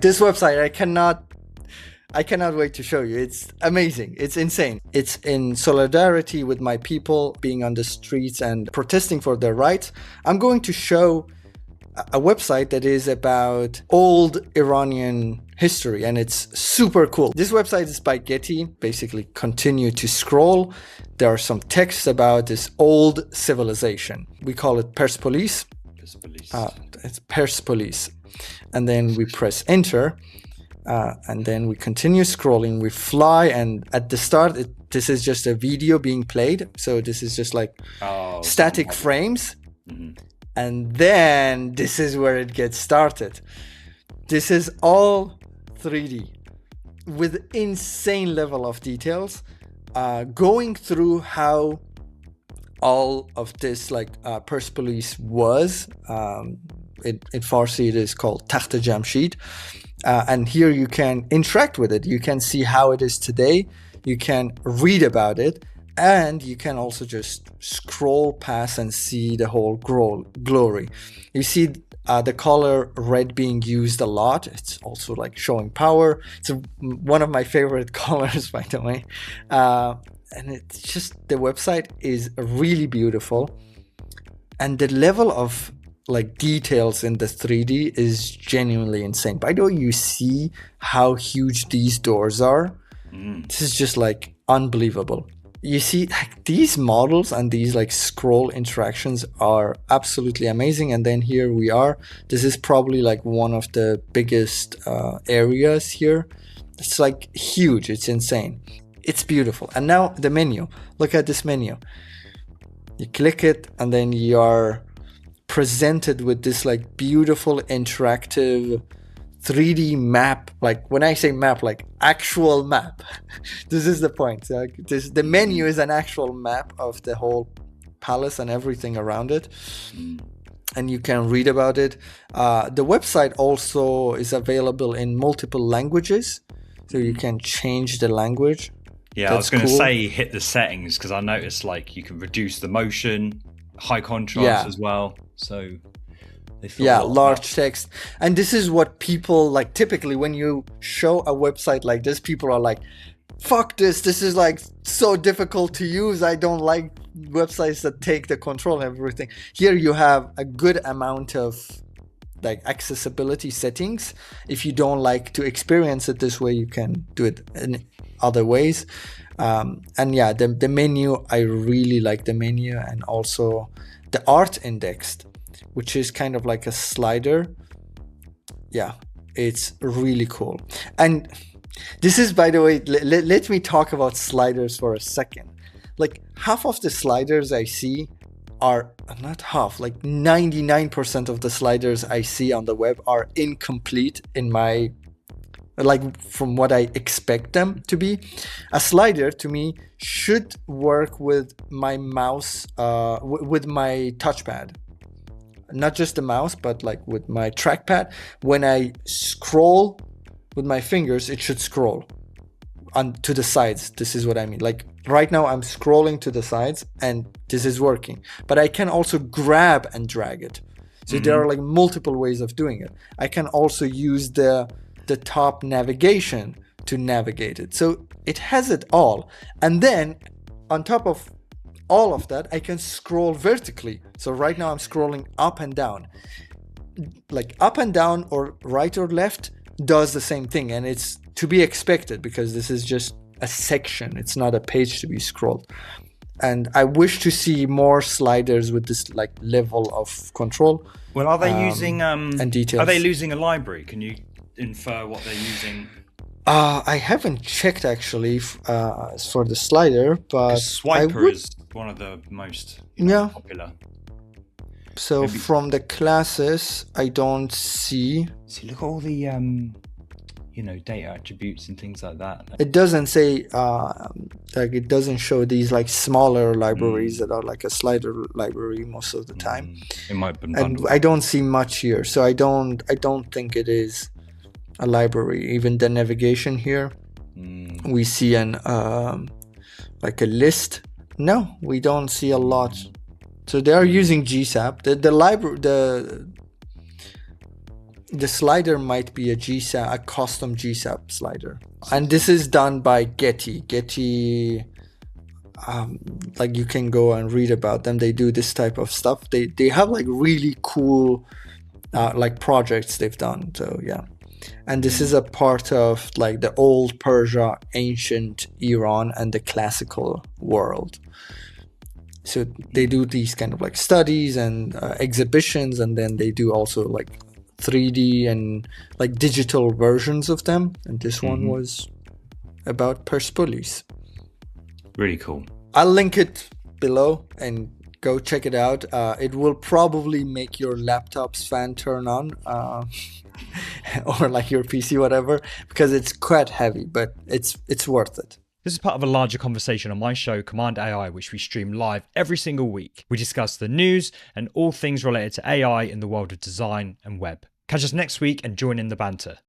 This website, I cannot wait to show you. It's amazing. It's insane. It's in solidarity with my people being on the streets and protesting for their rights. I'm going to show a website that is about old Iranian history, and it's super cool. This website is by Getty. Basically, continue to scroll. There are some texts about this old civilization. We call it Persepolis. It's Persepolis. And then we press enter. And then we continue scrolling. We fly, and at the start, this is just a video being played. So this is just like static frames. Mm-hmm. And then this is where it gets started. This is all 3D with insane level of details, going through how all of this Persepolis was. In Farsi it is called Takht Jamshid, and here you can interact with it. You can see how it is today, you can read about it, and you can also just scroll past and see the whole glory. You see the color red being used a lot. It's also like showing power. It's one of my favorite colors, by the way. And it's just, the website is really beautiful. And the level of like details in the 3D is genuinely insane. By the way, you see how huge these doors are. This is just like unbelievable. You see, like, these models and these like scroll interactions are absolutely amazing. And then here we are. This is probably like one of the biggest areas here. It's like huge. It's insane. It's beautiful. And now the menu. Look at this menu. You click it, and then you are presented with this like beautiful interactive 3D map. Like when I say map, like actual map. This is the point. The menu is an actual map of the whole palace and everything around it, and you can read about it. The website also is available in multiple languages, so you can change the language. Yeah, I was going to say hit the settings, because I noticed like you can reduce the motion, high contrast as well. So large text. And this is what people like. Typically when you show a website like this, people are like, fuck this is like so difficult to use. I don't like websites that take the control and everything. Here you have a good amount of like accessibility settings. If you don't like to experience it this way, you can do it in other ways. And yeah, the menu, I really like the menu, and also the art indexed, which is kind of like a slider. Yeah, it's really cool. And this is, by the way, let me talk about sliders for a second. Like half of the sliders I see are not half, like 99% of the sliders I see on the web are incomplete in my, like from what I expect them to be. A slider to me should work with my mouse, with my touchpad. Not just the mouse, but like with my trackpad. When I scroll with my fingers, it should scroll on to the sides. This is what I mean. Like right now I'm scrolling to the sides and this is working, but I can also grab and drag it. So there are like multiple ways of doing it. I can also use the top navigation to navigate it. So it has it all. And then on top of all of that, I can scroll vertically. So right now I'm scrolling up and down. Like up and down or right or left does the same thing, and it's to be expected because this is just a section. It's not a page to be scrolled. And I wish to see more sliders with this like level of control. Well, are they using and details? Are they using a library? Can you infer what they're using? I haven't checked actually for the slider, but Swiper is one of the most popular. So maybe. From the classes, I don't see. See, look at all the data attributes and things like that. It doesn't say like it doesn't show these like smaller libraries that are like a slider library most of the time. It might be. And I don't see much here, so I don't think it is a library. Even the navigation here, we see an like a list. No, we don't see a lot. So they are using GSAP. The library, the slider might be a GSAP, a custom GSAP slider. And this is done by Getty. Getty, like you can go and read about them. They do this type of stuff. They have like really cool like projects they've done. So yeah. And this is a part of like the old Persia, ancient Iran, and the classical world. So they do these kind of like studies and exhibitions, and then they do also like 3D and like digital versions of them. And this one was about Persepolis. Really cool. I'll link it below and go check it out. It will probably make your laptop's fan turn on, or like your PC, whatever, because it's quite heavy, but it's worth it. This is part of a larger conversation on my show, Cmd+AI, which we stream live every single week. We discuss the news and all things related to AI in the world of design and web. Catch us next week and join in the banter.